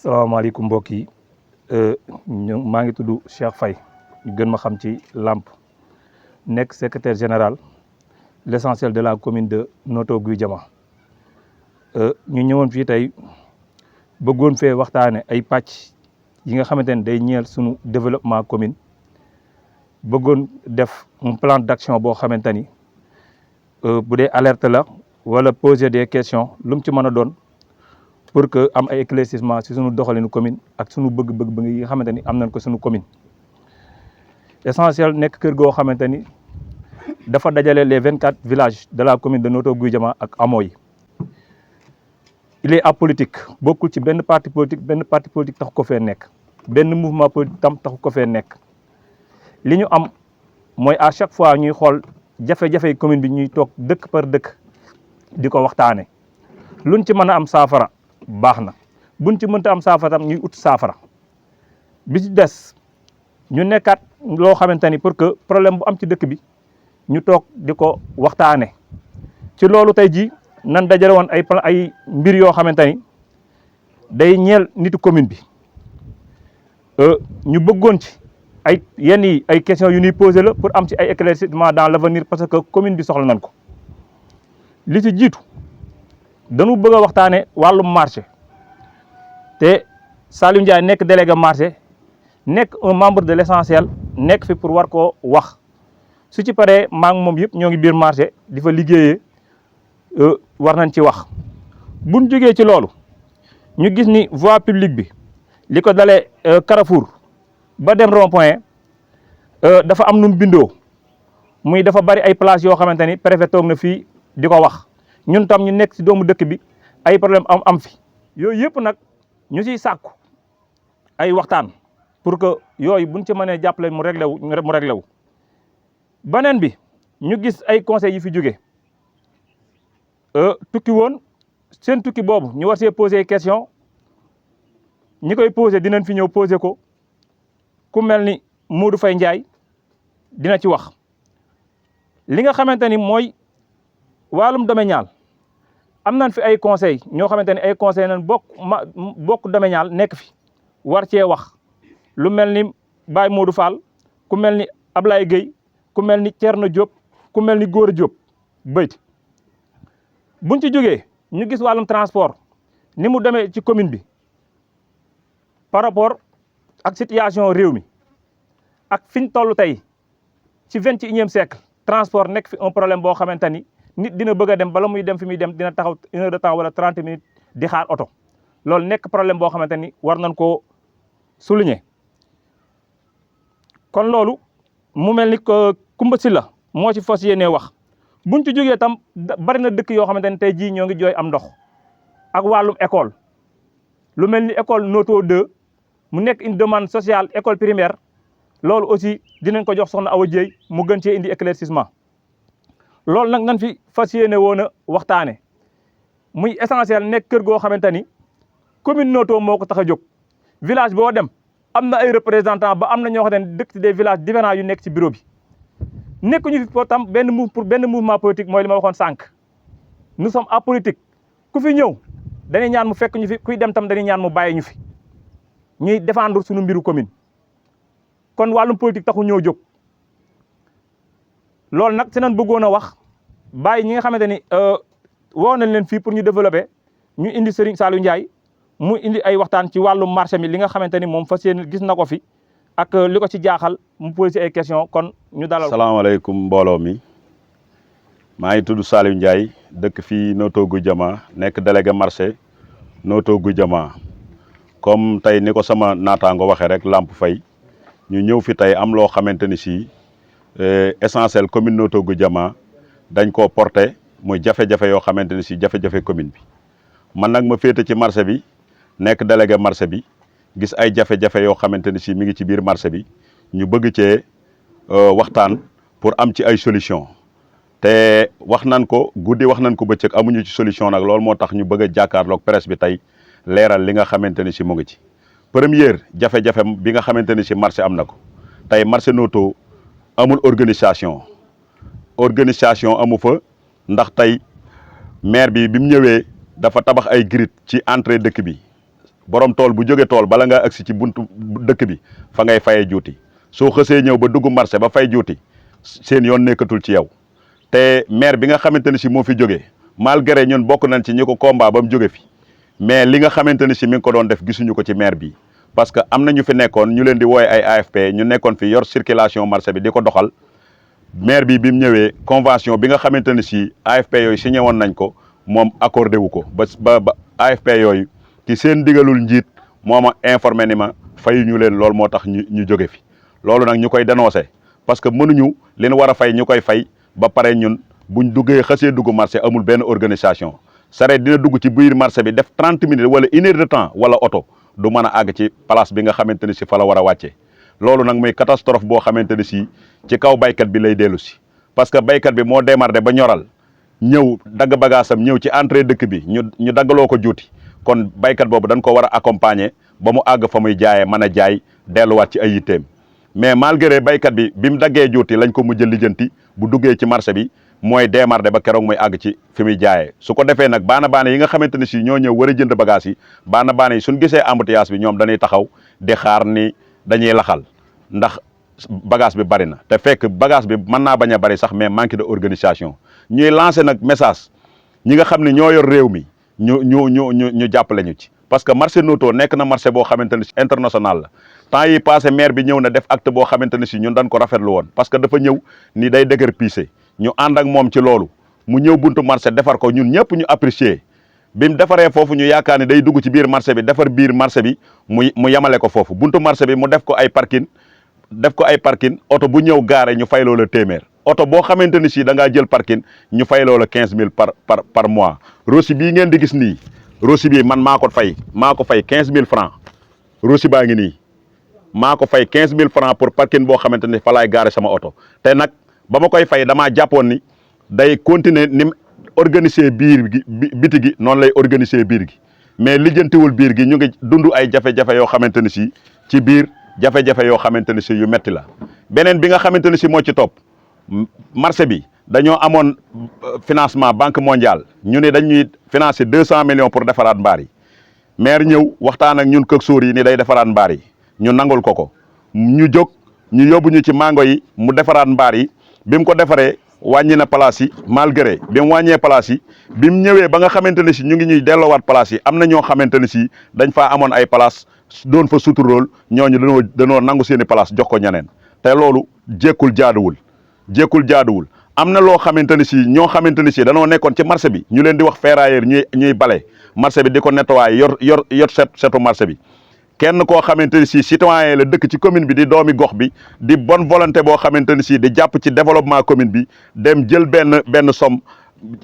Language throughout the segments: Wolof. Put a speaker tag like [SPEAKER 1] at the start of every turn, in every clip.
[SPEAKER 1] salaamaaleykum mbokk yi maa ngi tudd Cheikh Faye ñu gën ma xam ci Lamp nekk secrétaire général l'essentiel de la commune de Notto Gouye Diama ñu ñëwoon fii tey bëggoon fee waxtaane ay pàcc yi nga xamante ne day ñeel sunu développement commune bëggoon def un plan d'action boo xamante ni bu dee alerte la wala poser des questions lu mu ci mën a doon pour que am ay éclaircissement ci sunu doxalinu commune ak sunu bëgg-bëgg yi nga xamante ni am nañ ko sunu commune. Essentiel nekk kër goo xamante ni dafa dajale les 24 villages de la commune de Notto Gouye Diama ak hameaux yi. Il est apolitique bokkul ci benn parti politique taxu ko fee nekk benn mouvement politique tam taxu ko fee nekk li ñu am mooy à chaque fois ñuy xool jafe-jafe commune bi ñuy toog dëkk par dëkk di ko waxtaane luñ ci mën a am saafara baax na buñ ci mënta am saafara tam ñuy ut saafara bi ci des ñu nekkaat loo xamante ni pour que problème bu am ci dëkk bi ñu toog di ko waxtaane ci loolu tey jii nan dajale woon ay mbir yoo xamante ni day ñeel nitu commune bi ñu bëggoon ci yenn yi ay questions yu ñuy posé la pour am ci ay éclaircissement dans l'avenir parce que commune bi soxla nañ ko li ci jiitu dañu bëgg a waxtaane wàllum marché te Saliou Ndiaye nekk délégué marché nekk un membre de l'essentiel nekk fi pour war koo wax su ci paree maa ngi moom yëpp ñoo ngi biir marché di fa liggéeyee war nañ ci wax buñ jógee ci loolu ñu gis ni voie publique bi li ko dalee Carrefour ba dem rond-point dafa am nu mu bindoo muy dafa bari ay places yoo xamante ni préfet toog na fii di ko wax ñun tam ñu nekk ci doomu dëkk bi ay problème am fi yooyu yëpp nag ñu ciy sàkku ay waxtaan pour que yooyu buñ ci mënee jàppale mu réglé wu beneen bi ñu gis ay conseils yi fi jóge tukki woon seen tukki boobu ñu war see poser question ñi koy poser dinañ fi ñëw poser ko ku mel ni Modou Faye Ndiaye dina ci wax li nga xamante ni mooy wàllum domanial am nañ fi ay conseil ñoo xamante ni ay conseil nañ bokk domanial nekk fi war cee wax lu mel ni Baye Modou Fall ku mel ni Ablaye Gueye ku mel ni Thierno Diop ku mel ni Gora Diop bëyti buñ ci jógee ñu gis wàllum transport ni mu demee ci commune bi par rapport ak situation réew mi ak fi ñu toll tey ci 21e siècle transport nekk fi un problème boo xamante ni nit dina bëgg a dem bala muy dem fi muy dem dina taxaw 1 heure de temps wala 30 minutes di xaar oto loolu nekk problème boo xamante ni war nañ koo souligner kon loolu mu mel ni Koumba Sylla moo ci fas yéenee wax buñ ci jógee tam bari na dëkk yoo xamante ni tey jii ñoo ngi jooy am ndox ak wàllum école lu mel ni école Notto 2 mu nekk une demande sociale école primaire loolu aussi dinañ ko jox soxna Awa Dieye mu gën cee indi éclaircissement loolu nag nan fi fas yéene woon a waxtaane muy essentiel nekk kër goo xamante ni commune Notto moo ko tax a jóg village boo dem am na ay représentants ba am na ñoo xamante ne dëkk ci des villages différents yu nekk ci bureau bi nekkuñu fi tam benn mouvement politique mooy li ma waxoon sànq nous sommes apolitiques ku fi ñëw dañuy ñaan mu fekk ñu fi kuy dem tam dañuy ñaan mu bàyyi ñu fi ñuy défendre suñu mbiru commune kon wàllum politique taxu ñoo jóg loolu nag si nañ bëggoon a wax bàyyi ñi nga xamante ni woo nañ leen fii pour ñu développer ñu indi Serigne Saliou Ndiaye mu indi ay waxtaan ci wàllum marché mi li nga xamante ni moom fas yéene gis na ko fi ak li ko ci jaaxal mu posé ay question kon ñu dalal.
[SPEAKER 2] salaamaaleykum mbooloo mi maa ngi tudd Saliou Ndiaye dëkk fii Notto Gouye Diama nekk délégué marché Notto Gouye Diama comme tey ni ko sama naataango waxee rek Lamp Faye ñu ñëw fi tey am loo xamante ni si essentiel commune Notto Gouye Diama dañ koo porté muy jafe-jafe yoo xamante ni si jafe-jafe commune bi man nag ma féete ci marché bi nekk délégué marché bi gis ay jafe-jafe yoo xamante ni si mi ngi ci biir marché bi ñu bëgg cee waxtaan pour am ci ay solution te wax nañ ko guddi wax nañ ko bëccëg amuñu ci solution nag loolu moo tax ñu bëgg a jàkkaarloog presse bi tey leeral li nga xamante ni si mu ngi ci première jafe-jafe bi nga xamante ni si marché am na ko tey marché Notto amul organisation amu fa ndax tey maire bi mu ñëwee dafa tabax ay grilles ci entrée dëkk bi borom tool bu jóge tool bala ngaa agsi ci buntu dëkk bi fa ngay fayee juuti soo xësee ñëw ba dugg marché ba fay juuti seen yoon nekkatul ci yow te maire bi nga xamante ne si moo fi jógee malgré ñun bokk nañ ci ñi ko combat ba mu jóge fi mais li nga xamante ne si mi ngi ko doon def gisuñu ko ci maire bi parce que am na ñu fi nekkoon ñu leen di wooye ay AFP ñu nekkoon fi yor circulation marché bi di ko doxal maire bi mu ñëwee convention bi nga xamante ne si AFP yooyu signé woon nañ ko moom accordé wu ko ba AFP yooyu ci seen digalul njiit moo ma informé ni ma fayu ñu leen loolu moo tax ñu jóge fi loolu nag ñu koy dénoncé parce que mënuñu leen war a fay ñu koy fay ba pare ñun buñ duggee xësee dugg marché amul benn organisation sareet dina dugg ci biir marché bi def 30 minutes wala 1 heure de temps wala oto du mën a àgg ci place bi nga xamante ne si fa la war a wàccee loolu nag muy catastrophe boo xamante ne si ci kaw baykat bi lay dellu si parce que baykat bi moo démarré ba ñoral ñëw dagg bagaasam ñëw ci entrée dëkk bi ñu daggaloo ko juuti kon baykat boobu dañ ko war a accompagner ba mu àgg fa muy jaayee mën a jaay delluwaat ci ay yitteem mais malgré baykat bi mu daggee juuti lañ ko mujj lijjanti bu duggee ci marché bi mooy démarré ba keroog muy àgg ci fi muy jaayee su ko defee nag baana yi nga xamante ne si ñoo ñëw war a jënd bagage yi baana yi suñ gisee embouteillage bi ñoom dañuy taxaw di xaar ni dañuy laxal ndax bagage bi bari na te fekk bagage bi mën naa bañ a bari sax mais manque de organisation ñuy lancer nag message ñi nga xam ne ñoo yor réew mi ñu jàppale ñu ci parce que marché Noto nekk na marché boo xamante ne si international la temps yi passé maire bi ñëw na def acte boo xamante ne si ñun dañ ko rafetlu woon parce que dafa ñëw ni day dëgër piissé ñu ànd ak moom ci loolu mu ñëw buntu marché defar ko ñun ñëpp ñu apprécier bi mu defaree foofu ñu yaakaar ne day dugg ci biir marché bi defar biir marché bi mu yemale ko foofu buntu marché bi mu def ko ay parking oto bu ñëw gaare ñu fay loola téeméer oto boo xamante ni si da ngaa jël parking ñu fay loola 15000 par mois rosi bii ngeen di gis nii rosi bii man maa ko fay 15000 francs rosi baa ngi nii maa ko fay 15000 francs pour parking boo xamante ni fa laay gaare sama oto te nag ba ma koy fay damaa jàppoon ni day continuer ni mu organiser biir gi biti gi noonu lay organiser biir gi mais lijjantiwul biir gi ñu ngi dund ay jafe-jafe yoo xamante ni si ci biir jafe-jafe yoo xamante ne si yu metti la beneen bi nga xamante ne si moo ci topp marché bi dañoo amoon financement banque mondiale ñu ne dañuy financer 200 millions pour defaraat mbaar yi maire ñëw waxtaan ak ñun kër sóor yi ni day defaraat mbaar yi ñu nangul ko ñu jóg ñu yóbbu ñu ci mango yi mu defaraat mbaar yi bi mu ko defaree wàññi na place yi malgré bi mu wàññee place yi bi mu ñëwee ba nga xamante ne si ñu ngi ñuy delloowaat place yi am na ñoo xamante ne si dañ faa amoon ay place doon fa suturool ñooñu danoo nangu seeni place jox ko ñeneen te loolu jékkul jaaduwul am na loo xamante ne si ñoo xamante ne si danoo nekkoon ci marché bi ñu leen di wax ferrailleur ñuy bale marché bi di ko nettoyer yor setu marché bi kenn koo xamante ne si citoyen la dëkk ci commune bi di doomi gox bi di bonne volonté boo xamante ne si di jàpp ci développement commune bi dem jël benn somme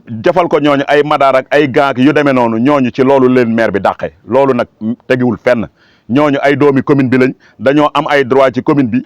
[SPEAKER 2] defal ko ñooñu ay madaar ak ay gaak yu demee noonu ñooñu ci loolu leen maire bi dàqee loolu nag tegiwul fenn ñooñu ay doomi commune bi lañ dañoo am ay droit ci commune bi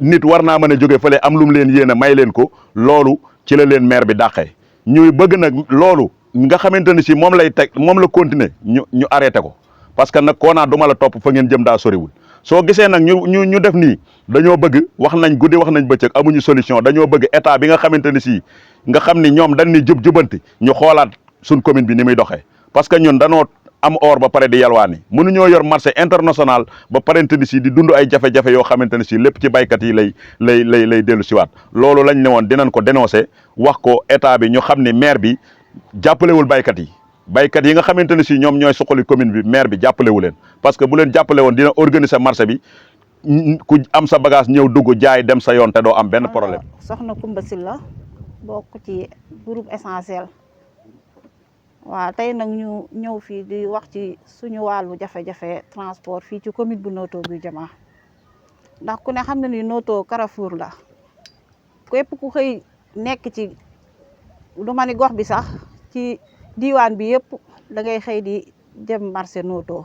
[SPEAKER 2] nit war naa mën a jóge fële am lu mu leen yéene may leen ko loolu ci la leen maire bi dàqee ñuy bëgg nag loolu nga xamante ne si moom la continuer ñu arrêté ko parce que nag koo naa duma la topp fa ngeen jëm daa soriwul soo gisee nag ñu def nii dañoo bëgg wax nañ guddi wax nañ bëccëg amuñu solution dañoo bëgg état bi nga xamante ne si nga xam ni ñoom dañ ni jubanti ñu xoolaat suñ commune bi ni muy doxee parce que ñun danoo am or ba pare di yalwaani mënuñoo yor marché international ba parente ni si di dund ay jafe-jafe yoo xamante ne si lépp ci baykat yi lay dellu siwaat loolu lañ ne woon dinañ ko dénoncer wax ko état bi ñu xam ni maire bi jàppalewul baykat yi nga xamante ne si ñoom ñooy suqali commune bi maire bi jàppalewu leen parce que bu leen jàppale woon dina organiser marché bi ku am sa bagage ñëw dugg jaay dem sa yoon te doo am benn problème.
[SPEAKER 3] soxna Koumba Sylla bokk ci groupe essentiel waaw tey nag ñu ñëw fii di wax ci suñu wàllu jafe-jafe transport fii ci commune bu Notto Gouye Diama ndax ku ne xam na ni Notto Carrefour la képp ku xëy nekk ci du ma ni gox bi sax ci diwaan bi yëpp da ngay xëy di dem marché Notto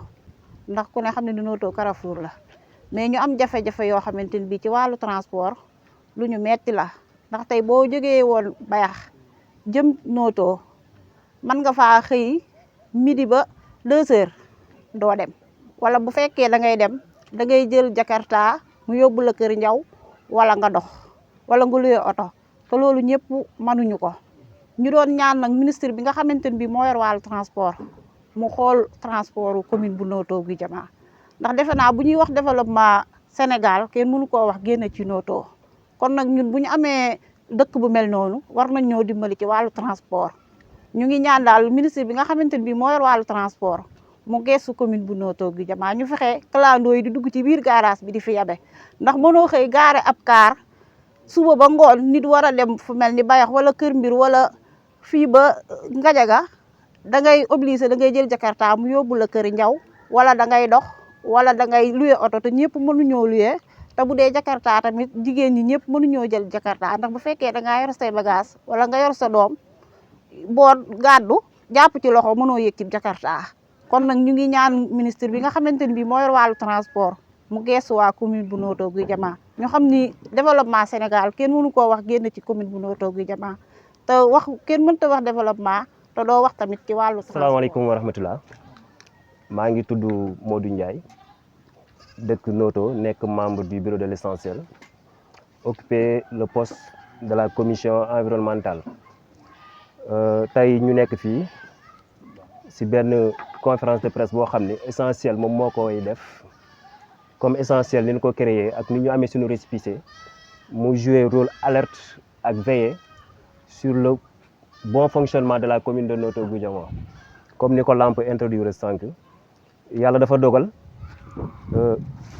[SPEAKER 3] ndax ku ne xam ne ni Notto Carrefour la mais ñu am jafe-jafe yoo xamante ni bii ci wàllu transport lu ñu metti la ndax tey boo jógee woon Bayax jëm Notto mën nga faa xëy midi ba 2 heures doo dem wala bu fekkee da ngay dem da ngay jël Jakarta mu yóbbu la Kër Njaw wala nga dox wala nga luye oto te loolu ñëpp mënuñu ko ñu doon ñaan nag ministre bi nga xamante ne bii moo yor wàllu transport mu xool transport commune bu Notto Gouye Diama ndax defe naa bu ñuy wax développement Sénégal kenn mënu koo wax génn ci Notto kon nag ñun bu ñu amee dëkk bu mel noonu war nañ ñoo dimbali ci wàllu transport ñu ngi ñaan daal ministre bi nga xamante ne bii moo yor wàllu transport mu geesu commune bu Notto Gouye Diama ñu fexe clando yi di dugg ci biir garage bi di fi yabe ndax mënoo xëy gaare ab kaar suba ba ngoon nit war a dem fu mel ni Bayax wala Kër Mbir wala fii ba Ngajaga da ngay obligé da ngay jël Jakarta mu yóbbu la Kër Njaw wala da ngay dox wala da ngay loué oto te ñëpp mënuñoo loué te bu dee Jakarta tamit jigéen ñi ñëpp mënuñoo jël Jakarta ndax bu fekkee da ngaa yor say bagage wala nga yor sa doom boo gàddu jàpp ci loxo mënoo yëg ci Jakarta kon nag ñu ngi ñaan ministre bi nga xamante ne bii moo yor wàllu transport mu geesu waa commune bu Notto Gouye Diama ñu xam ni développement Sénégal kenn mënu koo wax génn ci commune bu Notto Gouye Diama te wax kenn mënta wax développement te doo wax tamit ci wàllu transport.
[SPEAKER 4] Asalaamaaleykum wa rahmatulah maa ngi tudd Modou Ndiaye dëkk Notto nekk membre du bureau de l'essentiel occupé le poste de la commission environnementale tey ñu nekk fii si benn conférence de presse boo xam ne essentiel moom moo koy def comme essentiel ni ñu ko créé ak ni ñu amee suñu récépissé mu jouer rôle alerte ak veiller sur le bon fonctionnement de la commune de Notto Gouye Diama comme ni ko Lamp introduire sànq yàlla dafa dogal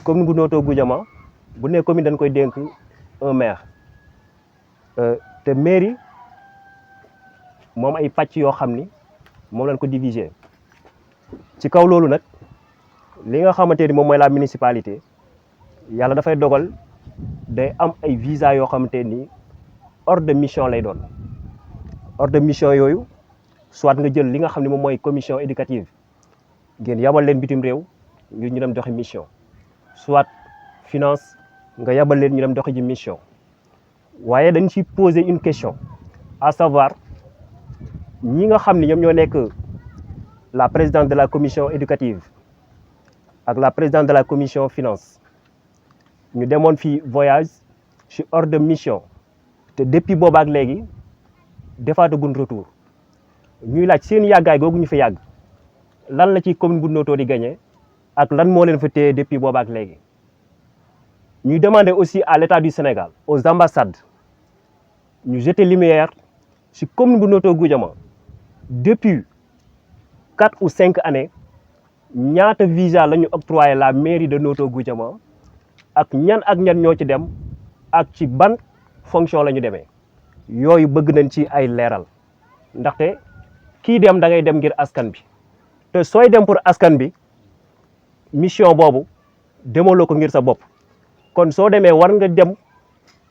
[SPEAKER 4] commune bu Notto Gouye Diama bu ne commune dañ koy dénk un maire te mairie moom ay pàcc yoo xam ni moom lañ ko diviser ci kaw loolu nag li nga xamante ni moom mooy la municipalité yàlla dafay dogal day am ay visa yoo xamante ni ordre de mission lay doon ordre de mission yooyu soit nga jël li nga xam ne moom mooy commission éducative ngeen yabal leen bitim réew ngir ñu dem doxi mission soit finance nga yabal leen ñu dem doxi ji mission waaye dañ ci poser une question à savoir ñi nga xam ne ñoom ñoo nekk la présidente de la commission éducative ak la présidente de la commission finance ñu demoon fii voyage ci ordre de mission te depuis boobaak léegi defaatagun retour ñuy laaj seen yàggaay googu ñu fa yàgg lan la ci commune bu Notto di gagné ak lan moo leen fa téye depuis boobaak léegi ñuy demander aussi à l'État du Sénégal aux ambassades ñu jeter lumière ci commune bu Notto Gouye Diama depuis 4 ou 5 années ñaata visa la ñu octroyé la mairie de Notto Gouye Diama ak ñan ñoo ci dem ak ci ban fonction la ñu demee yooyu bëgg nañ ci ay leeral ndaxte kii dem da ngay dem ngir askan bi te sooy dem pour askan bi mission boobu demaloo ko ngir sa bopp kon soo demee war nga dem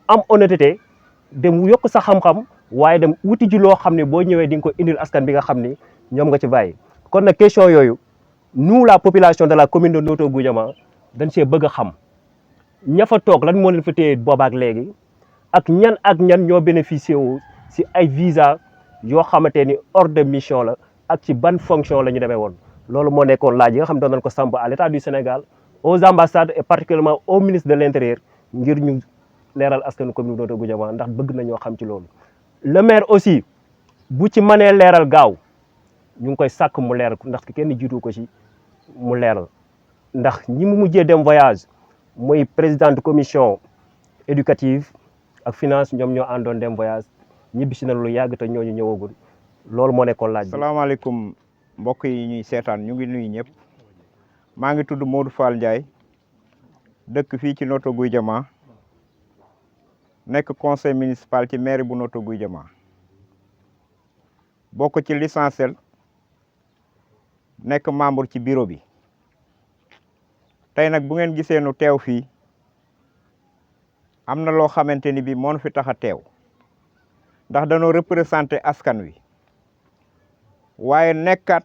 [SPEAKER 4] am honnêteté dem yokk sa xam-xam waaye dem wuti ji loo xam ne boo ñëwee di nga ko indil askan bi nga xam ni ñoom nga ci bàyyi kon nag question yooyu nous la population de la commune de Notto Gouye Diama dañ see bëgg a xam ña fa toog lan moo leen fa téye boobaak léegi ak ñan ñoo bénéficié wu si ay visa yoo xamante ni ordre de mission la ak ci ban fonction la ñu demee woon loolu moo nekkoon laaj yi nga xam ne doon nañ ko samp à l'État du Sénégal aux ambassades et particulièrement au ministre de l'Intérieur ngir ñu leeral askanu commune Notto Gouye Diama ndax bëgg nañoo xam ci loolu. le maire aussi bu ci mënee leeral gaaw ñu ngi koy sàkk mu leeral ndax kenn jiitu ko ci mu leeral ndax ñi mu mujjee dem voyage mooy présidente commission éducative ak finance ñoom ñoo àndoon dem voyage ñibbisi na lu yàgg te ñooñu ñëwagul loolu moo nekkoon laaj bi.
[SPEAKER 5] salaamaaleykum mbokk yi ñuy seetaan ñu ngi nuyu ñëpp maa ngi tudd Modou Fall Ndiaye dëkk fii ci Notto Gouye Diama nekk conseil municipal ci mairie bu Notto Gouye Diama bokk ci l'essentiel nekk membre ci bureau bi tey nag bu ngeen gisee nu teew fii am na loo xamante ni bi moo fi tax a teew ndax dañoo représenté askan wi waaye nekkat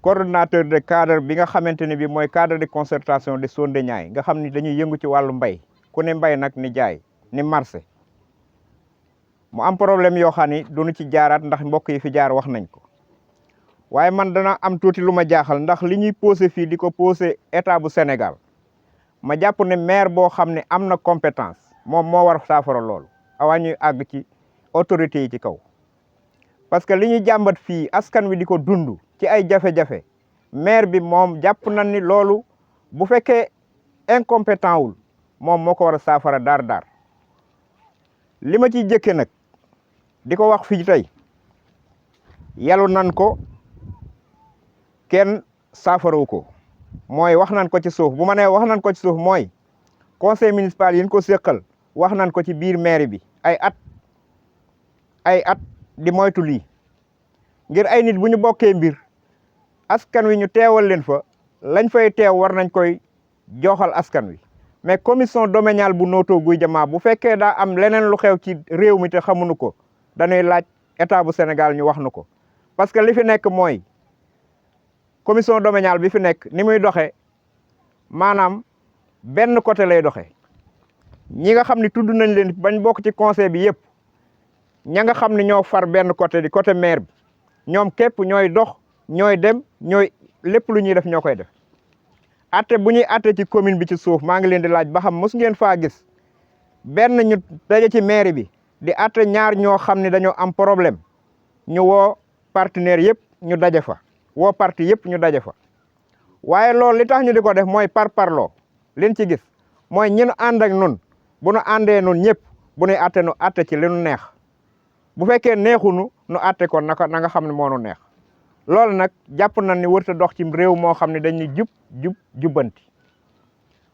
[SPEAKER 5] coordonnateur de cadre bi nga xamante ne bi mooy cadre de concertation de zone de Niayes nga xam ni dañuy yëngu ci wàllu mbay ku ne mbay nag ni jaay ni marché mu am problème yoo xam ni duñu ci jaaraat ndax mbokk yi fi jaar wax nañ ko waaye man dana am tuuti lu ma jaaxal ndax li ñuy posé fii di ko posé état bu Sénégal ma jàpp ne maire boo xam ne am na compétence moom moo war saafara loolu awaa ñuy àgg ci autorités yi ci kaw parce que li ñuy jàmbat fii askan wi di ko dund ci ay jafe-jafe maire bi moom jàpp nañ ni loolu bu fekkee incompétent wul moom moo ko war a saafara daar li ma ciy jëkke nag di ko wax fii tey yalu nan ko kenn saafarawu ko mooy wax nan ko ci suuf bu ma nee wax nan ko ci suuf mooy conseil municipal yi ñu ko séqal wax nan ko ci biir mairie bi ay at di moytu lii ngir ay nit bu ñu bokkee mbir askan wi ñu teewal leen fa lañ fay teew war nañ koy joxal askan wi mais commission domaniale bu Notto Gouye Diama bu fekkee daa am leneen lu xew ci réew mi te xamuñu ko dañuy laaj état bu Sénégal ñu wax nu ko parce que li fi nekk mooy commission domaniale bi fi nekk ni muy doxee maanaam benn côté lay doxee ñi nga xam ne tudd nañ leen bañ bokk ci conseil bi yëpp ña nga xam ne ñoo far benn côté di côté maire bi ñoom képp ñooy dox ñooy dem ñooy lépp lu ñuy def ñoo koy def atte bu ñuy atte ci commune bi ci suuf maa ngi leen di laaj ba xam mos ngeen faa gis benn ñu daje ci mairie bi di atte ñaar ñoo xam ne dañoo am problème ñu woo partenaire yëpp ñu daje fa woo parti yëpp ñu daje fa waaye loolu li tax ñu di ko def mooy parloo leen ci gis mooy ñi nu ànd ak nun bu nu àndee nun ñëpp bu nuy atte nu atte ci li nu neex bu fekkee neexunu nu atte ko na nga xam ne moo nu neex loolu nag jàpp nañ ni wërta dox ci réew moo xam ne dañuy jubbanti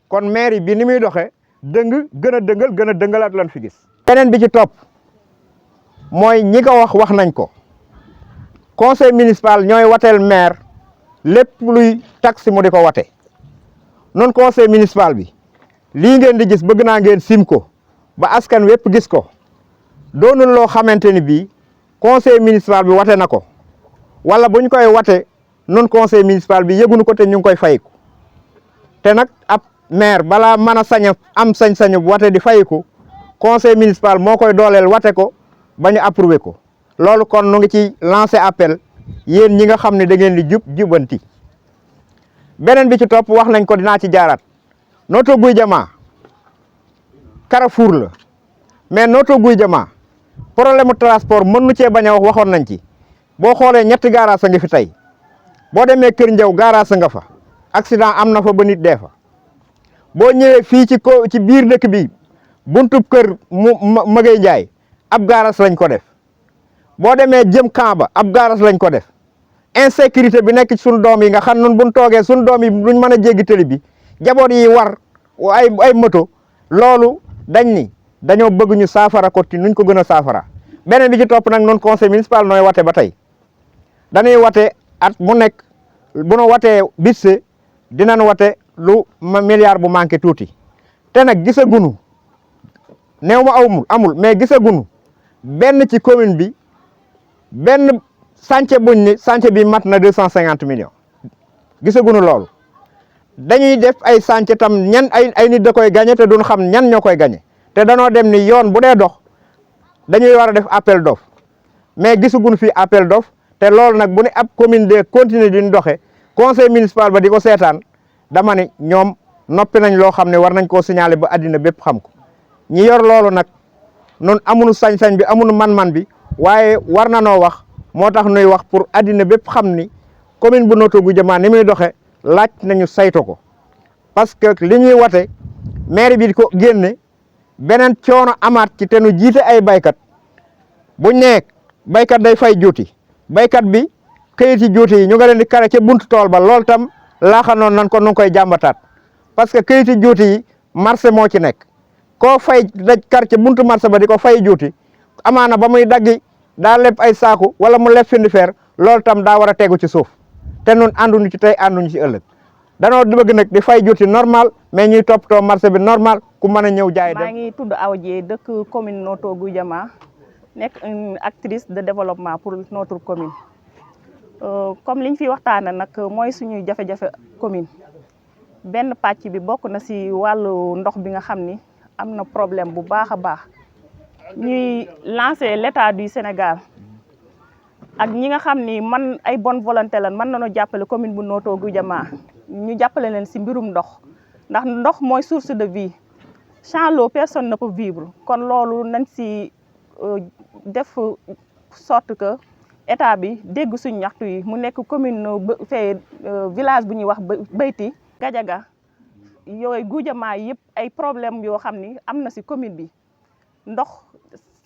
[SPEAKER 5] kon mairie bi ni muy doxee gën a dëngalaat lan fi gis. beneen bi ci topp mooy ñi ko wax nañ ko conseil municipal ñooy wateel maire lépp luy taxe mu di ko wate noonu conseil municipal bi lii ngeen di gis bëgg naa ngeen sim ko ba askan wépp gis ko doonul loo xamante ni bii conseil municipal bi wate na ko wala bu ñu koy wate noonu conseil municipal bi yëgunu ko te ñu ngi koy fayiku te nag ab maire balaa mën a am sañ-sañu wate di fayiku conseil municipal moo koy dooleel wate ko ba ñu approuvé ko loolu kon nu ngi ci lancé appel yéen ñi nga xam ne da ngeen di jubanti beneen bi ci topp wax nañ ko dinaa ci jaaraat Notto Gouye Diama Carrefour la mais Notto Gouye Diama problème mu transport mën nu cee bañ a wax waxoon nañ ci boo xoolee ñetti garage nga fi tey boo demee Kër Njaw garage nga fa accident am na fa ba nit dee fa boo ñëwee fii ci biir dëkk bi buntub kër Magay Njaay ab garage lañ ko def boo demee jëm Kamba ab garage lañ ko def insécurité bi nekk ci suñu doom yi nga xam nun buñ toogee suñu doom yi duñ mën a jéggi tëli bi jaboot yi war ay moto loolu dañ ni dañoo bëgg ñu saafara ko ti nuñ ko gën a saafara beneen bi ci topp nag noonu conseil municipal nooy wate ba tey dañuy wate at mu nekk bu nu watee bisse dinañ wate lu milliard bu manqué tuuti te nag gisagunu néew ma amul mais gisagunu benn ci commune bi benn chantier buñ ni chantier bi mat na 250 millions gisagunu loolu dañuy def ay chantier tam ñan ay nit da koy gagné te duñ xam ñan ñoo koy gagné te danoo dem ni yoon bu dee dox dañuy war a def appel d'offre mais gisaguñu fii appel d'offre te loolu nag bu ne ab commune de continuer di doxe conseil municipal ba di ko seetaan dama ne ñoom noppi nañ loo xam ne war nañ koo signaler ba àddina bépp xam ko ñi yor loolu nag noonu amuñu sañ-sañ bi amuñu man-man bi waaye war na noo wax moo tax nuy wax pour àddina bépp xam ni commune bu Notto Gouye Diama ni muy doxe laaj nañu saytu ko parce que li ñuy wate maire bi di ko génne beneen coono amaat ci te nu jiite ay baykat buñ nekk baykat day fay juuti baykat bi këyiti juuti yi ñu nga leen di kare ca buntu tool ba loolu tam laaxanoon nan ko nu ngi koy jàmbataat parce que këyiti juuti yi marché moo ci nekk koo fay daj kar ca buntu marché ba di ko fay juuti amaana ba muy daggi daa leb ay saaku wala mu leb findi feer loolu tam daa war a tegu ci suuf te nun ànduñu ci tey ànduñu ci ëllëg danoo bëgg nag di fay juuti normal mais ñuy toppatoo marché bi normal ku mën a ñëw jaay dem.
[SPEAKER 6] maa ngi tudd Awa Dieye dëkk commune Notto Gouye Diama nekk une actrice de développement pour notre commune comme liñ fi waxtaane nag mooy suñuy jafe-jafe commune benn pàcc bi bokk na si wàllu ndox bi nga xam ni am na problème bu baax a baax ñuy lancer l'État du Sénégal ak ñi nga xam ni man ay bonne volonté lan mën nañoo jàppale commune bu Notto Gouye Diama ñu jàppale leen si mbirum ndox ndax ndox mooy source de vie sans l'eau personne ne peut vivre kon loolu nañ si def sorte que état bi dégg suñu ñaxtu yi mu nekk commune fee village bu ñuy wax Beyti Gadiaga yooyu Goudiama yëpp ay problème yoo xam ni am na si commune bi ndox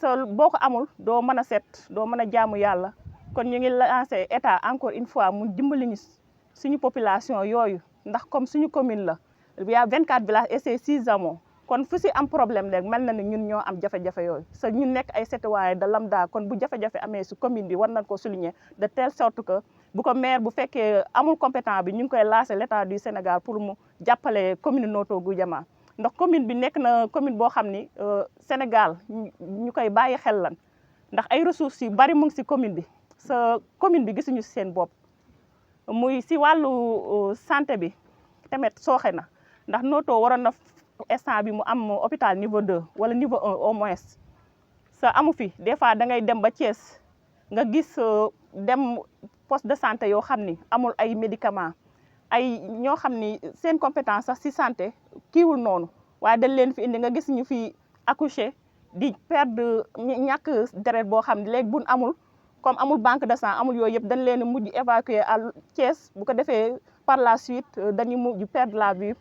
[SPEAKER 6] sa boo ko amul doo mën a set doo mën a jaamu yàlla kon ñu ngi lancé état encore une fois mu dimbali ñu suñu population yooyu ndax comme suñu commune la il y a 24 villages et c'est 6 hameaux kon fu si am problème rek mel na ni ñun ñoo am jafe-jafe yooyu sa ñun nekk ay citoyen de lambda kon bu jafe-jafe amee si commune bi war nañ ko souligner de telle sorte que bu ko maire bu fekkee amul compétent bi ñu ngi koy lancer l'état du Sénégal pour mu jàppale commune Notto Goudiama ndax commune bi nekk na commune boo xam ni Sénégal ñu koy bàyyi xel lan ndax ay ressources yu bari mu ngi si commune bi sa commune bi gisuñu si seen bopp muy si wàllu santé bi tamit sooxe na ndax Notto waroon na instant bi mu am hôpital niveau 2 wala niveau 1 au moins sa amu fi des fois da ngay dem ba Thiès nga gis dem poste de santé yoo xam ni amul ay médicaments ay ñoo xam ni seen compétence sax si santé kiiwul noonu waaye dañ leen fi indi nga gis ñu fi accoucher di perdre ñàkk deret boo xam ne léegi buñ amul comme amul banque de sang amul yooyu yëpp dañ leen mujj évacuer à Thiès bu ko defee par la suite dañuy mujj perdre la vie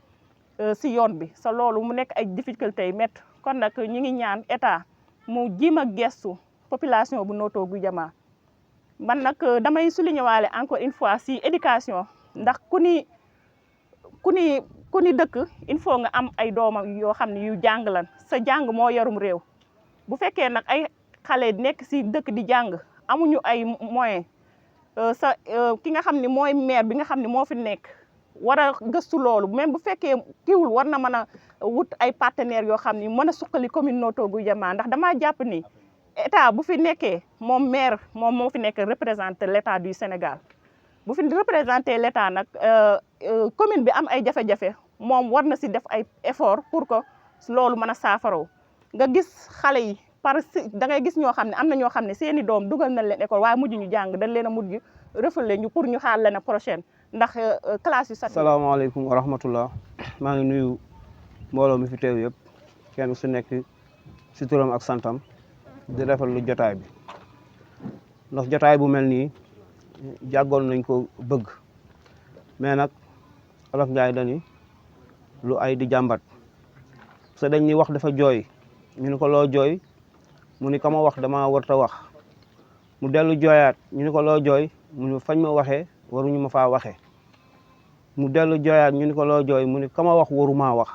[SPEAKER 6] si yoon bi sa loolu mu nekk ay difficultés yu métti kon nag ñu ngi ñaan état mu jiim a gestu population bu Notto Goudiama man nag damay souligner waale encore une fois si éducation ndax ku ni dëkk il faut nga am ay doomam yoo xam ne yu jàng lan sa jàng moo yorum réew bu fekkee nag ay xale nekk si dëkk di jàng amuñu ay moyens sa ki nga xam ne mooy maire bi nga xam ne moo fi nekk war a gëstu loolu même bu fekkee kiiwul war na mën a wut ay partenaires yoo xam ni mën a suqali commune Notto Goudiama ndax damaa jàpp ni état bu fi nekkee moom maire moom moo fi nekk représenter l'état du Sénégal bu fi représenter l'état nag commune bi am ay jafe-jafe moom war na si def ay effort pour que loolu mën a saafaraw nga gis xale yi da ngay gis ñoo xam ne am na ñoo xam ne seeni doom dugal nañ leen école waaye mujj ñu jàng dañ leen a mujj refoulé ñu pour ñu xaar l'année prochaine ndax classe yu sat.
[SPEAKER 7] salaamaaleykum wa rahmatullah maa ngi nuyu mbooloo mi fi teew yëpp kenn su nekk si turam ak santam di rafetlu jotaay bi ndax jotaay bu mel nii jàggoon nañ ko bëgg mais nag Olof Njaay dani lu ay di jàmbat parce que dañ ni wax dafa jooy ñu ni ko loo jooy mu ni ka ma wax dama warta wax mu dellu jooyaat ñu ni ko loo jooy mu ni fañ ma waxee waruñu ma faa waxee mu dellu jooyaat ñu ni ko loo jooy mu ni ka ma wax warumaa wax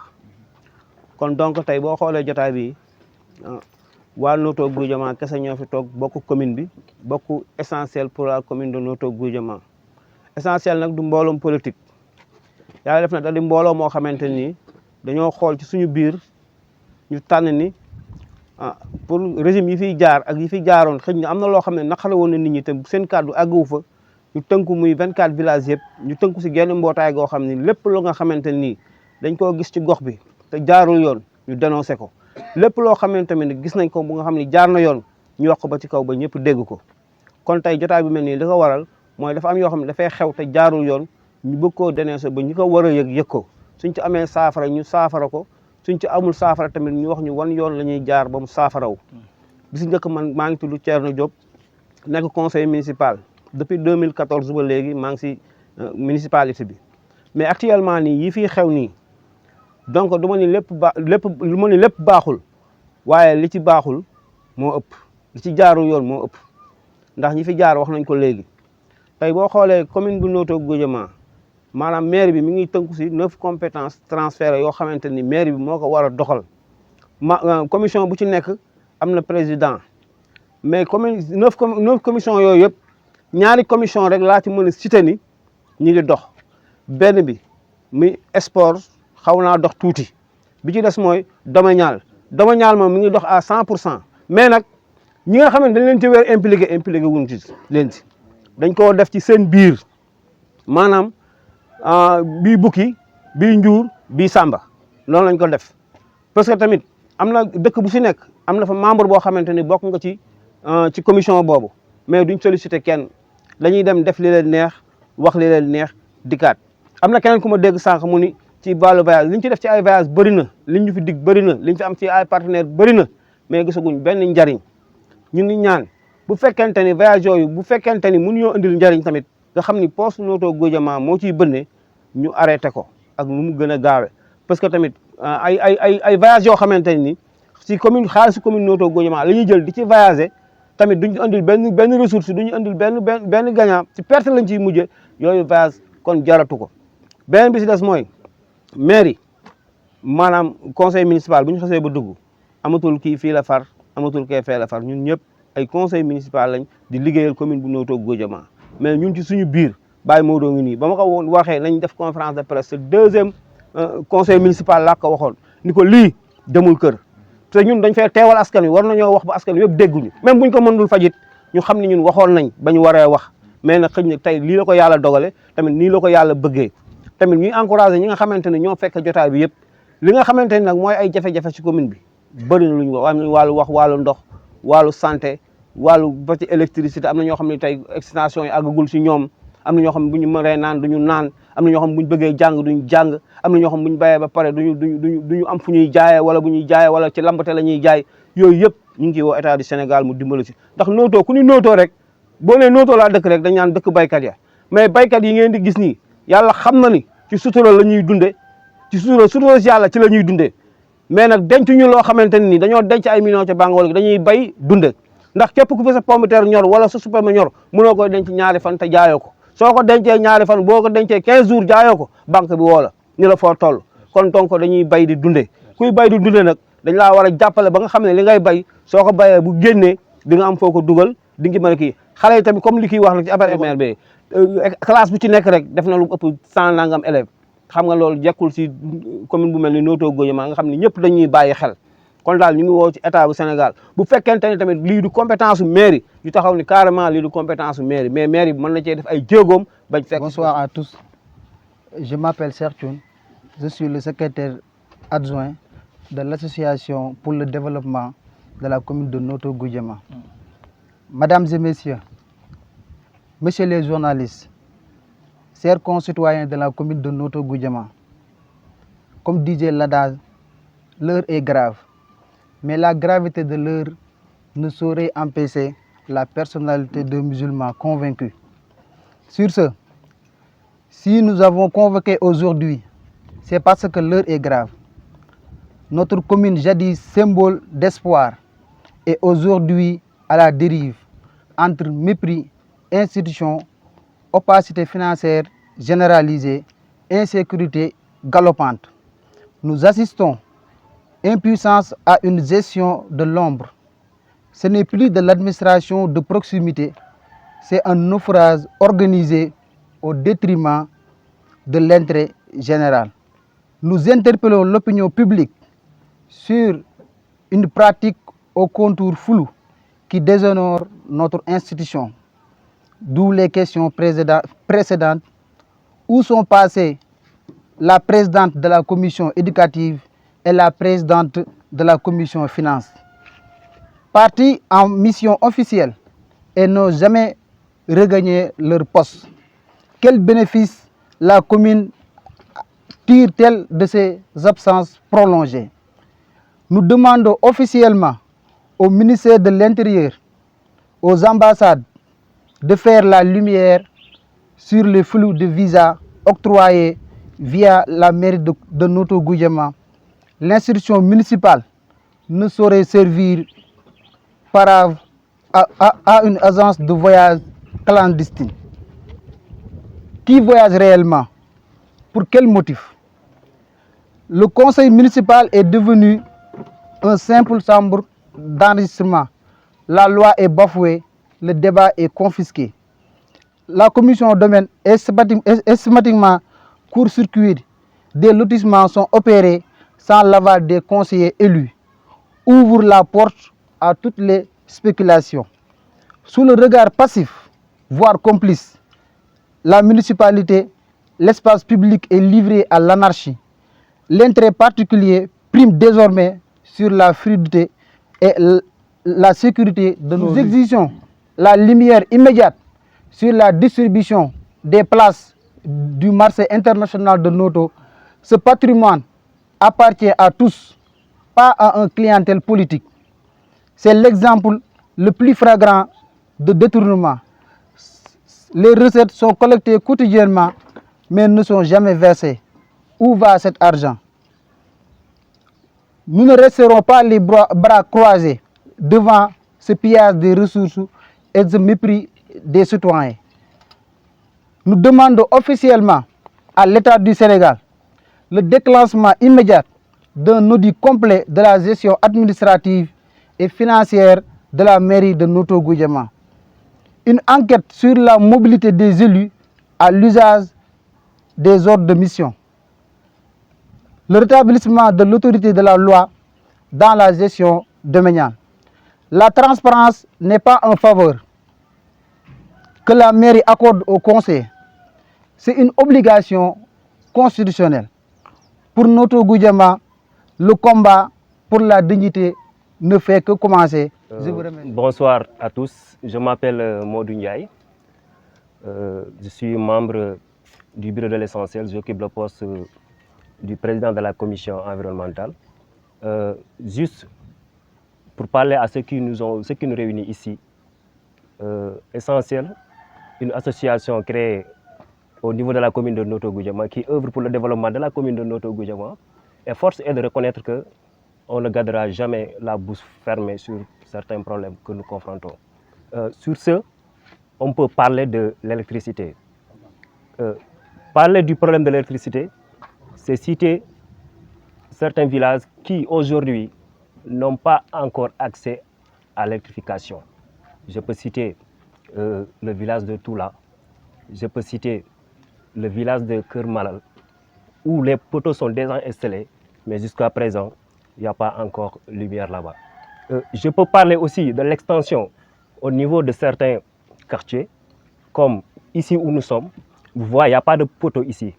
[SPEAKER 7] kon donc tey boo xoolee jotaay bi waa Notto Goudiama kese ñoo fi toog bokk commune bi bokk essentiel pour la commune de Notto Goudiama essentiel nag du mbooloom politique yàlla def na da di mbooloo moo xamante ni dañoo xool ci suñu biir ñu tànn ni pour régime yi fiy jaar ak yi fi jaaroon xëy na am na loo xam ne naqare woon na nit ñi te seen kàddu àgguwu fa ñu tënku muy 24 villages yëpp ñu tënku si genn mbootaay goo xam ni lépp lu nga xamante ni dañ koo gis ci gox bi te jaarul yoon ñu dénoncé ko lépp loo xamante ne gis nañ ko bu nga xam ne jaar na yoon ñu wax ko ba ci kaw ba ñëpp dégg ko kon tey jotaay bi mel nii li ko waral mooy dafa am yoo xam ne dafay xew te jaarul yoon ñu bëgg koo dénoncé ba ñu ko war a yëg ko suñ ci amee saafara ñu saafara ko suñ ci amul saafara tamit ñu wax ñu wan yoon la ñuy jaar ba mu saafaraw bis njëkk man maa ngi tudd Thierno Diop nekk conseil municipal depuis 2014 ba léegi maa ngi si municipalité bi mais actuellement nii yi fii xew nii donc du ma ni lépp baaxul waaye li ci baaxul moo ëpp li ci jaarul yoon moo ëpp ndax ñi fi jaar wax nañ ko léegi tey boo xoolee commune bu Notto Goudiama maanaam maire bi mi ngi tënku si 9 compétences transférées yoo xamante ni maire bi moo ko war a doxal commission bu ci nekk am na président mais commune 9 commission yooyu yëpp ñaari commission rek laa ci mën a cité ni ñi ngi dox benn bi muy sport xaw naa dox tuuti bi ci des mooy domanial moom mi ngi dox à 100% mais nag ñi nga xam ne dañ leen ci weer impliqué wuñ ci leen ci dañ koo def ci seen biir maanaam bii bukki bii njuur bii sàmba loolu lañ ko def parce que tamit am na dëkk bu si nekk am na fa membre boo xamante ni bokk nga ci commission boobu mais duñ sollicité kenn dañuy dem def li leen neex wax li leen neex dikkaat am na keneen ku ma dégg sànq mu ni ci wàllu voyage li ñu ci def ci ay voyage bëri na li ñu fi dig bëri na li ñu fi am ci ay partenaire bëri na mais gisaguñ benn njariñ ñu ngi ñaan bu fekkente ni voyage yooyu bu fekkente ni mënuñoo indil njëriñ tamit nga xam ni poste Notto Gouye Diama moo ciy bënne ñu arrêté ko ak nu mu gën a gaawe parce que tamit ay voyage yoo xamante ni si commune xaalisu commune Notto Gouye Diama la ñuy jël di ci voyager tamit duñu indil benn ressource duñu indil benn gagnant ci perte lañ ciy mujje yooyu voyage kon jaratu ko. beneen bi si des mooy mairie maanaam conseil municipal bu ñu xasee ba dugg amatul kii fii la far amatul kee fee la far ñun ñëpp ay conseil municipal lañ di liggéeyal commune bu Notto Gouye Diama mais ñun ci suñu biir Baye Modou ngi nii ba ma ko waxee nañ def conférence de presse deuxième conseil municipal laa ko waxoon ni ko lii demul kër te ñun dañ fee teewal askan wi war nañoo wax ba askan wi yëpp dégguñu même buñ ko mënul fajit ñu xam ne ñun waxoon nañ ba ñu waree wax mais nag xëy na tey lii la ko yàlla dogale tamit nii la ko yàlla bëggee tamit ñuy encouragé ñi nga xamante ne ñoo fekk jotaay bi yëpp li nga xamante ne nag mooy ay jafe-jafe ci commune bi bëri na lu ñu wax wàllu wàllu ndox wàllu santé wàllu ba ci électricité am na ñoo xam ne tey extension yi àggagul si ñoom am na ñoo xam ne bu ñu mënee naan duñu naan am na ñoo xam ne bu ñu bëggee jàng duñu jàng am na ñoo xam ne bu ñu bayee ba pare duñu am fu ñuy jaayee wala bu ñuy jaayee wala ci lambate la ñuy jaay yooyu yëpp ñu ngi ciy woo état du Sénégal mu dimbali si ndax Notto ku ni Notto rek boo nee Notto laa dëkk rek dañ naan dëkk baykat ya mais baykat yi ngeen di gis nii yàlla xam na ni ci sutura la ñuy dunde ci sutura si yàlla ci la ñuy dundee mais nag denc ñu loo xamante ne ni dañoo denc ay millions ca banque wala dañuy bay dunde ndax képp ku fi sa pomme de terre ñor wala sa supame ñor mënoo koy denc ñaari fan te jaayoo ko soo ko dencee ñaari fan boo ko dencee 15 jours jaayoo ko banque bi woo la ñu la foo toll kon donc dañuy bay di dunde kuy bay di dunde nag dañ laa war a jàppale ba nga xam ne li ngay bay soo ko bayee bu génnee di nga am foo ko dugal di nga mën a kii xale yi tamit comme li kii wax nag ci affaire MRB classe bu ci nekk rek def na lu ëpp 100 nangam élèves xam nga loolu jekkul si commune bu mel ni Notto Gouye Diama nga xam ne ñëpp dañuy bàyyi xel kon daal ñu ngi woo ci état bu Sénégal bu fekkente ne tamit lii du compétence su mairie yu taxaw ni carrément lii du compétence su mairie mais mairie bi mën na cee def ay jéegoom bañ fekk.
[SPEAKER 8] Bonsoir à tous, je m'appelle Cheikh Thioune, je suis le secrétaire adjoint de l'association pour le développement de la commune de Notto Gouye Diama. Mesdames et messieurs, messieurs les journalistes, chers concitoyens de la commune de Notto Gouye Diama, comme disait l'adage, l'heure est grave, mais la gravité de l'heure ne saurait empêcher la personnalité de musulmans convaincus. Sur ce, si nous avons convoqué aujourd'hui, c'est parce que l'heure est grave. Notre commune, jadis symbole d'espoir, est aujourd'hui à la dérive entre mépris, institutions, opacité financière généralisée, insécurité galopante. Nous assistons impuissance à une gestion de l'ombre. Ce n'est plus de l'administration de proximité, c'est un naufrage organisé au détriment de l'intérêt général. Nous interpellons l'opinion publique sur une pratique au contour flou qui déshonore notre institution. D'où les questions précédentes. Où sont passées la présidente de la commission éducative et la présidente de la commission finances, parties en mission officielle et n'ont jamais regagné leur poste? Quel bénéfice la commune tire-t-elle de ces absences prolongées? Nous demandons officiellement au ministère de l'Intérieur, aux ambassades, de faire la lumière sur les flux de visas octroyés via la mairie de Notto Gouye Diama. L'institution municipale ne saurait servir parave à une agence de voyage clandestine. Qui voyage réellement? Pour quel motif? Le conseil municipal est devenu un simple chambre d'enregistrement. La loi est bafouée, le débat est confisqué. La commission au domaine est systématiquement court-circuit. Des lotissements sont opérés sans l'aval des conseillers élus, ouvre la porte à toutes les spéculations. Sous le regard passif, voire complice, la municipalité, l'espace public est livré à l'anarchie. L'intérêt particulier prime désormais sur la fluidité et la sécurité de nos vies. Nous exigeons la lumière immédiate sur la distribution des places du marché international de Notto. Ce patrimoine appartient à tous, pas à un clientèle politique. C'est l'exemple le plus flagrant de détournement. Les recettes sont collectées quotidiennement, mais ne sont jamais versées. Où va cet argent? Nous ne resterons pas les bras croisés devant ce pillage des ressources et ce mépris des citoyens. Nous demandons officiellement à l'État du Sénégal le déclenchement immédiat d'un audit complet de la gestion administrative et financière de la mairie de Noto Goudiama. Une enquête sur la mobilité des élus à l'usage des ordres de mission. Le rétablissement de l'autorité de la loi dans la gestion domaniale. La transparence n'est pas un faveur que la mairie accorde au conseil. C'est une obligation constitutionnelle. Pour Noto Goudiama, le combat pour la dignité ne fait que commencer. Je vous remercie.
[SPEAKER 4] Bonsoir à tous, je m'appelle Modou Ndiaye. Je suis membre du bureau de l'essentiel, j'occupe le poste du président de la commission environnementale. Juste pour parler à ceux qui nous réunissent ici, Essentiel, une association créée au niveau de la commune de Noto Goudiama qui œuvre pour le développement de la commune de Noto Goudiama. Et force est de reconnaître qu'on ne gardera jamais la bouche fermée sur certains problèmes que nous confrontons. Sur ce, on peut parler de l'électricité. Parler du problème de l'électricité, c'est citer certains villages qui aujourd'hui n'ont pas encore accès à l'électrification. Je peux citer le village de Toula, je peux citer le village de Kermalal, où les poteaux sont déjà installés, mais jusqu'à présent, il n'y a pas encore lumière là-bas. Je peux parler aussi de l'extension au niveau de certains quartiers, comme ici où nous sommes. Vous voyez, il n'y a pas de poteaux ici.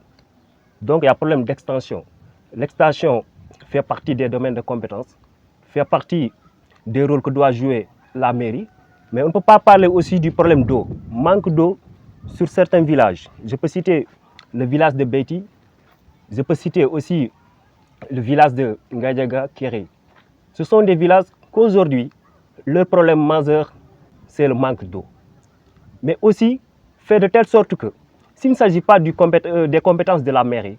[SPEAKER 4] Donc, il y a un problème d'extension. L'extension fait partie des domaines de compétences, fait partie des rôles que doit jouer la mairie, mais on ne peut pas parler aussi du problème d'eau. Manque d'eau sur certains villages. Je peux citer le village de Beiti, je peux citer aussi le village de Ngadjaga Kéré. Ce sont des villages qu'aujourd'hui, leur problème majeur, c'est le manque d'eau. Mais aussi, fait de telle sorte que, s'il ne s'agit pas des compétences de la mairie,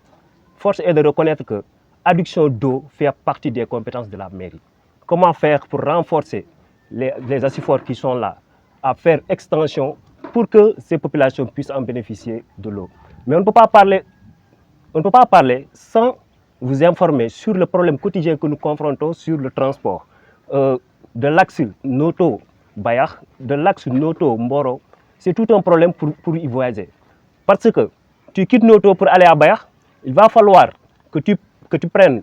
[SPEAKER 4] force est de reconnaître que l'adduction d'eau fait partie des compétences de la mairie. Comment faire pour renforcer les assuforts qui sont là, à faire extension pour que ces populations puissent en bénéficier de l'eau. Mais on ne peut pas parler sans vous informer sur le problème quotidien que nous confrontons sur le transport. De l'axe Noto-Bayar, de l'axe Noto-Mboro, c'est tout un problème pour y voyager. Parce que tu quittes Noto pour aller à Bayar, il va falloir que tu prennes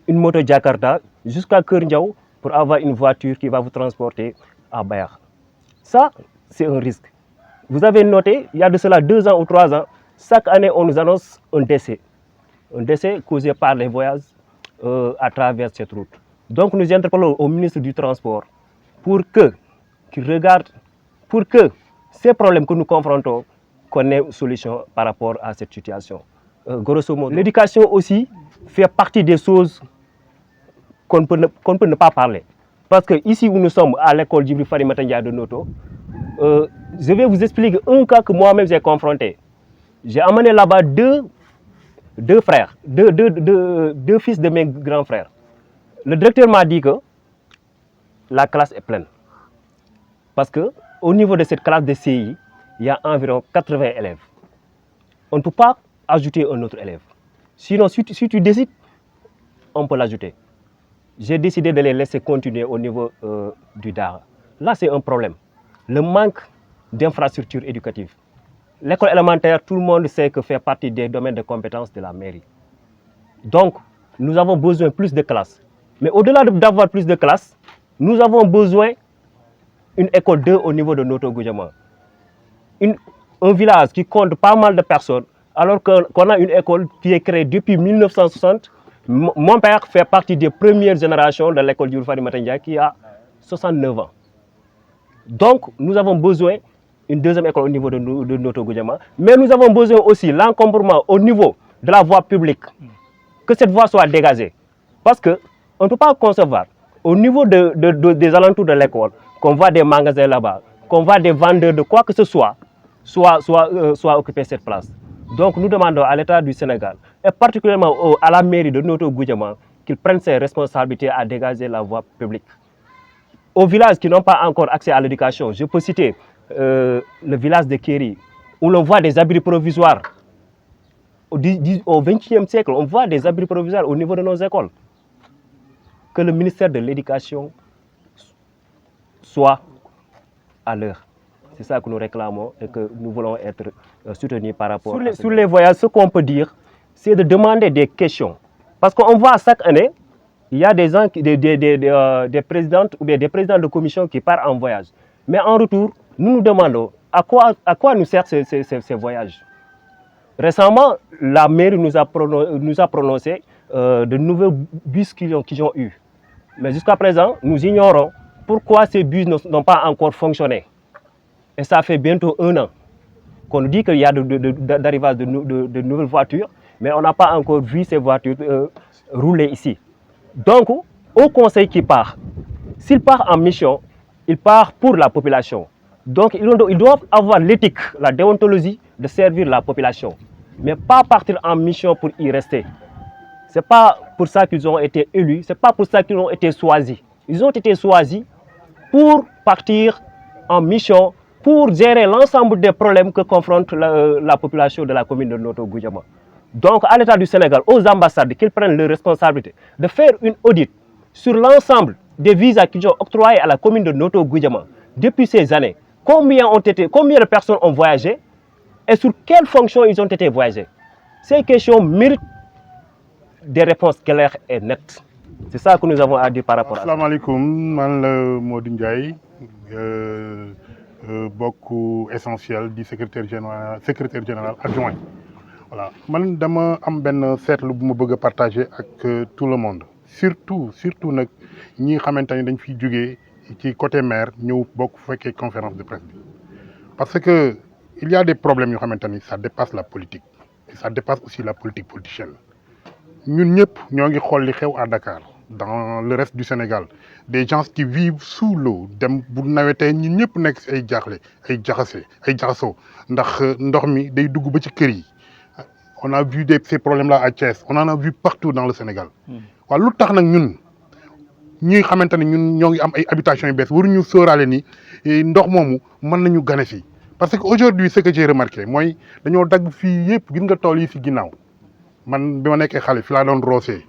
[SPEAKER 4] une moto Jakarta jusqu'à Kerndiaou pour avoir une voiture qui va vous transporter à Bayar. Ça, c'est un risque. Vous avez noté, il y a de cela 2 ans ou 3 ans, chaque année, on nous annonce un décès. Un décès causé par les voyages à travers cette route. Donc, nous interpellons au ministre du Transport pour qu'il regarde, pour que ces problèmes que nous confrontons, qu'on ait une solution par rapport à cette situation. Grosso modo, l'éducation aussi fait partie des choses qu'on peut ne pas parler. Parce que ici où nous sommes, à l'école Djibril Fary Matandia de Noto, je vais vous expliquer un cas que moi-même j'ai confronté. J'ai amené là-bas deux fils de mes grands frères. Le directeur m'a dit que la classe est pleine. Parce qu'au niveau de cette classe de CI, il y a environ 80 élèves. On ne peut pas ajouter un autre élève. Sinon, si tu décides, on peut l'ajouter. J'ai décidé de les laisser continuer au niveau du DARA. Là, c'est un problème. Le manque d'infrastructures éducatives. L'école élémentaire, tout le monde sait que fait partie des domaines de compétences de la mairie. Donc, nous avons besoin de plus de classes. Mais au-delà d'avoir plus de classes, nous avons besoin d'une école 2 au niveau de Noto Goudiama. Un village qui compte pas mal de personnes, alors qu'on a une école qui est créée depuis 1960. Mon père fait partie des premières générations de l'école Djibril Fary Matandia qui a 69 ans. Donc, nous avons besoin d'une deuxième école au niveau de Noto Goudiama, mais nous avons besoin aussi l'encombrement au niveau de la voie publique, que cette voie soit dégagée. Parce qu'on ne peut pas concevoir, au niveau des alentours de l'école, qu'on voit des magasins là-bas, qu'on voit des vendeurs de quoi que ce soit occuper cette place. Donc nous demandons à l'État du Sénégal, et particulièrement à la mairie de Noto Goudiama, qu'il prenne ses responsabilités à dégager la voie publique. Aux villages qui n'ont pas encore accès à l'éducation, je peux citer le village de Kéri, où l'on voit des abris provisoires. Au XXe siècle, on voit des abris provisoires au niveau de nos écoles. Que le ministère de l'Éducation soit à l'heure. C'est ça que nous réclamons et que nous voulons être soutenus par rapport à ça. Sur les voyages, ce qu'on peut dire, c'est de demander des questions. Parce qu'on voit chaque année, il y a des présidentes ou bien des présidents de commission qui partent en voyage. Mais en retour, nous nous demandons à quoi nous servent ces voyages. Récemment, la mairie nous a prononcé de nouveaux bus qu'ils ont eu. Mais jusqu'à présent, nous ignorons pourquoi ces bus n'ont pas encore fonctionné. Et ça fait bientôt 1 an qu'on nous dit qu'il y a d'arrivage de nouvelles voitures, mais on n'a pas encore vu ces voitures rouler ici. Donc, au conseil qui part, s'il part en mission, il part pour la population. Donc, ils doivent avoir l'éthique, la déontologie de servir la population, mais pas partir en mission pour y rester. Ce n'est pas pour ça qu'ils ont été élus, ce n'est pas pour ça qu'ils ont été choisis. Ils ont été choisis pour partir en mission, pour gérer l'ensemble des problèmes que confronte la population de la commune de Noto Goudiama. Donc, à l'État du Sénégal, aux ambassades, qu'ils prennent leurs responsabilités, de faire une audit sur l'ensemble des visas qu'ils ont octroyés à la commune de Noto Goudiama depuis ces années. Combien de personnes ont voyagé et sur quelles fonctions ils ont été voyagés. Ces questions méritent des réponses claires et nettes. C'est ça que nous avons à dire par rapport à ça.
[SPEAKER 9] Assalamu alaikum, man la Modou Ndiaye, beaucoup essentiel du secrétaire général adjoint. Voilà, man dama am ben seetlu bu ma bëgg partager avec tout le monde. Surtout nak ñi xamantani dañ fi jógee ci côté maire ñëw bokk fekkee conférence de presse. Parce que il y a des problèmes yoo xamantani ça dépasse la politique et ça dépasse aussi la politique politicienne. Ñun ñëpp ñoo ngi xool li xew à Dakar, dans le reste du Sénégal, des gens qui vivent sous l'eau dem bu nawetee ñun ñëpp nekk ci ay jaaxle ay jaxasoo ndax ndox mi day dugg ba ci kër yi. On a vu ces problèmes-là à Thiès, on en a vu partout dans le Sénégal. Wa lu tax nak ñun ñi xamantani ñun ñoo ngi am ay habitations yu bees waruñu sóoraale ni ndox moomu mën nañu gane fi. Parce que aujourd'hui ce que j'ai remarqué mooy dañoo dagg fii yëpp gis nga tool yi ci ginnaaw man bi ma nekkee xale fi laa doon roosee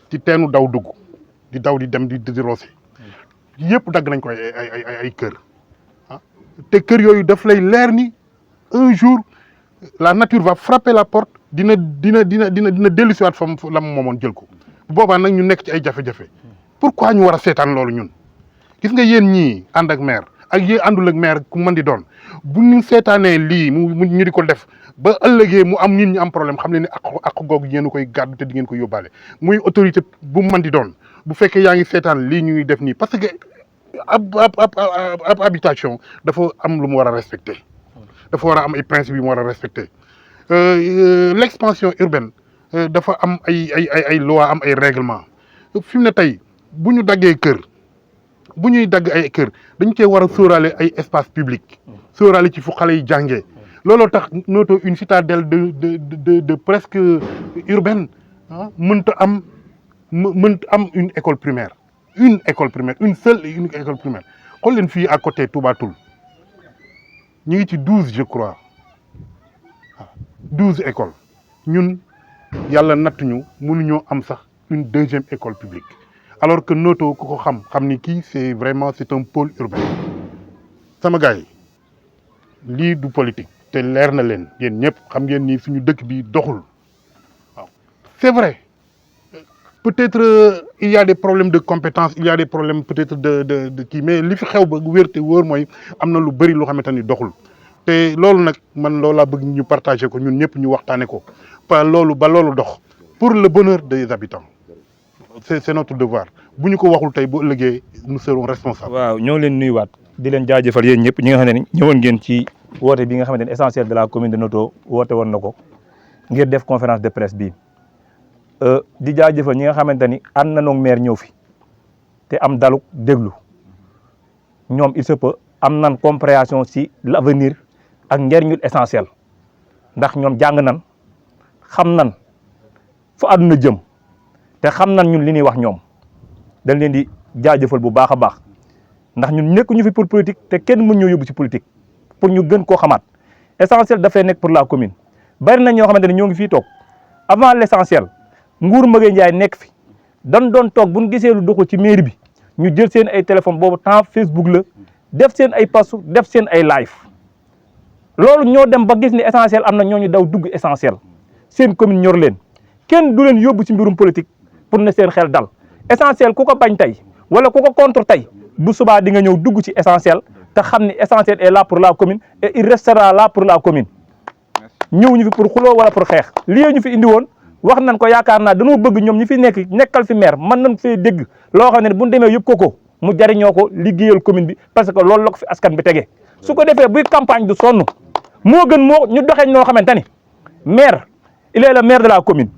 [SPEAKER 9] ci teenu daw dugg di daw di dem di roosee yëpp dagg nañ ko ay kër ah te kër yooyu daf lay leer ni un jour la nature va frapper la porte dina dellu si waat fam la mu moomoon jël ko bu boobaa nag ñu nekk ci ay jafe-jafe pourquoi ñu war a seetaan loolu ñun gis nga yéen ñii ànd ak maire ak yéen àndul ak maire ku mën di doon bu ñu seetaanee lii mu ñu di ko def ba ëllëgee mu am nit ñi am problème xam ne ni ak googu yéen a koy gàddu te di ngeen ko yóbbaale muy autorité bu mën di doon bu fekkee yaa ngi seetaan lii ñuy def nii parce que ab habitation dafa am lu mu war a respecter dafa war a am ay principes yu mu war a respecter l'expansion urbaine dafa am ay loi am ay règlement fi mu ne tey bu ñu daggee kër bu ñuy dagg ay kër dañu cee war a sóoraale ay espace public sóoraale ci fu xale yi jàngee looloo tax Noto une citadelle de presque urbaine ah mënta am une école primaire une seule et unique école primaire xool leen fii à côté Touba Toul ñu ngi ci 12 je crois 12 écoles ñun yàlla nattuñu mënuñoo am sax une deuxième école publique alors que Noto ku ko xam ni kii c'est un pôle urbain sama gars yi lii du politique te leer na leen yéen ñëpp xam ngeen ni suñu dëkk bi doxul waaw c'est vrai peut-être il y a des problèmes de compétences il y a des problèmes peut-être de kii mais li fi xew ba wér te wóor mooy am na lu bëri loo xamante ni doxul te loolu nag man loolu laa bëgg ñu partager ko ñun ñëpp ñu waxtaane ko ba loolu dox pour le bonheur des habitants c'est notre devoir bu ñu ko waxul tey bu ëllëgee nous serons responsables.
[SPEAKER 1] waaw ñoo leen nuyuwaat di leen jaajëfal yéen ñëpp ñi nga xam ne ñëwoon ngeen ci woote bi nga xamante ne essentiel de la commune de Noto woote woon na ko ngir def conférence de presse bi di jaajëfal ñi nga xamante ni ànd na noog maire ñëw fi te am daluk déglu ñoom il se peut am nan compréhension si l'avenir ak njariñul essentiel ndax ñoom jàng nan xam nan fu àdduna jëm te xam nan ñun li ñuy wax ñoom dañ leen di jaajëfal bu baax a baax ndax ñun nekkuñu fi pour politique te kenn mën ñoo yóbbu ci politique pour ñu gën koo xamaat essentiel dafay nekk pour la commune. bari na ñoo xamante ne ñoo ngi fii toog avant l' essentiel nguur Maguette Ndiaye nekk fi dañ doon toog bu ñu gisee lu doxul ci mairie bi ñu jël seen ay téléphone boobu temps Facebook la def seen ay pasu def seen ay live loolu ñoo dem ba gis ni essentiel am na ñooñu daw dugg essentiel seen commune ñor leen kenn du leen yóbbu ci mbirum politique pour ne seen xel dal essentiel ku ko bañ tey wala ku ko contre tey bu subaa di nga ñëw dugg ci essentiel te xam ni essentiel est là pour la commune et il restera là pour la commune ñëw ñu fi pour xuloo wala pour xeex lii ñu fi indi woon wax nañ ko yaakaar naa dañoo bëgg ñoom ñi fi nekkal fi maire mën nañ fee dégg loo xam ne bu ñu demee yëpp ko mu jariñoo ko liggéeyal commune bi parce que loolu la ko fi askan bi tege su ko defee buy campagne du sonn moo gën moo ñu doxee ñoo xamante ni maire il est le maire de la commune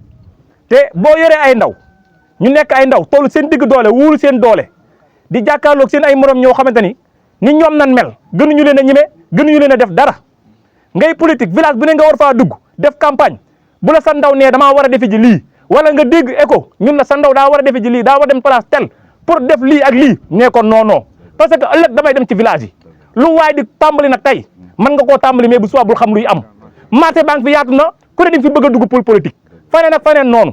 [SPEAKER 1] te boo yoree ay ndaw ñu nekk ay ndaw toll seen digg doole wóolu seen doole di jàkkaarloog seen ay morom ñoo xamante ni ñoom nan mel gënuñu leen a ñime gënuñu leen a def dara ngay politique village bu ne nga war faa dugg def campagne bu la sa ndaw nee damaa war a defi ji lii wala nga dégg écho ñun la sa ndaw daa war a defi ji lii daa war a dem place tel pour def lii ak lii nee ko non parce que ëllëg damay dem ci village yi lu waay di tàmbali nag tey mën nga koo tàmbali mais bu suba bul xam luy am marché banque fi yaatu na ku ne di fi bëgg a dugg pour politique faneen ak faneen noonu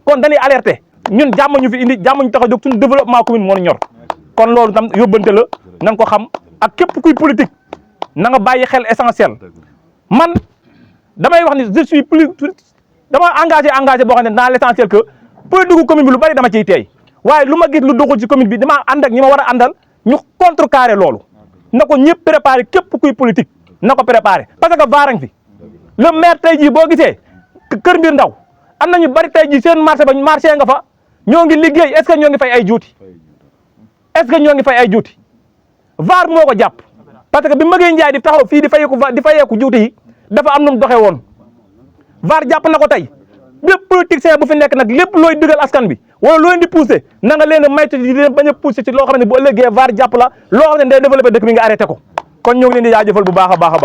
[SPEAKER 1] kon dañuy alerter ñun jàmm ñu fi indi jàmm ñu tax a jóg suñu développement commune moo ñu ñor kon loolu tam yóbbante la na nga ko xam ak képp kuy politique na nga bàyyi xel essentiel man damay wax ni je suis plus dama engagé boo xam ne dans l' essentiel que politique commune bi lu bari dama ciy teey waaye lu ma gis lu doxul ci commune bi dama ànd ak ñi ma war a àndal ñu contrecarrer loolu na ko ñëpp préparé képp kuy politique na ko préparé parce que vaarang fi le maire tey jii boo gisee Kër Mbir Ndaw am na ñu bari tey jii seen marché ba marché nga fa ñoo ngi liggéey est ce que ñoo ngi fay ay juuti est ce que ñoo ngi fay ay juuti vaar moo ko jàpp parce que bi Maguette Ndiaye di taxaw fii di fayeeku juuti yi dafa am nu mu doxee woon vaar jàpp na ko tey bépp politicien bu fi nekk nag lépp looy digal askan bi wala loo leen di poussé na nga leen a maytu di leen bañ a poussé ci loo xam ne bu ëllëgee vaar jàpp la loo xam ne day développé dëkk bi nga arrêté ko kon ñoo ngi leen di jaajëfal bu baax a baax a baax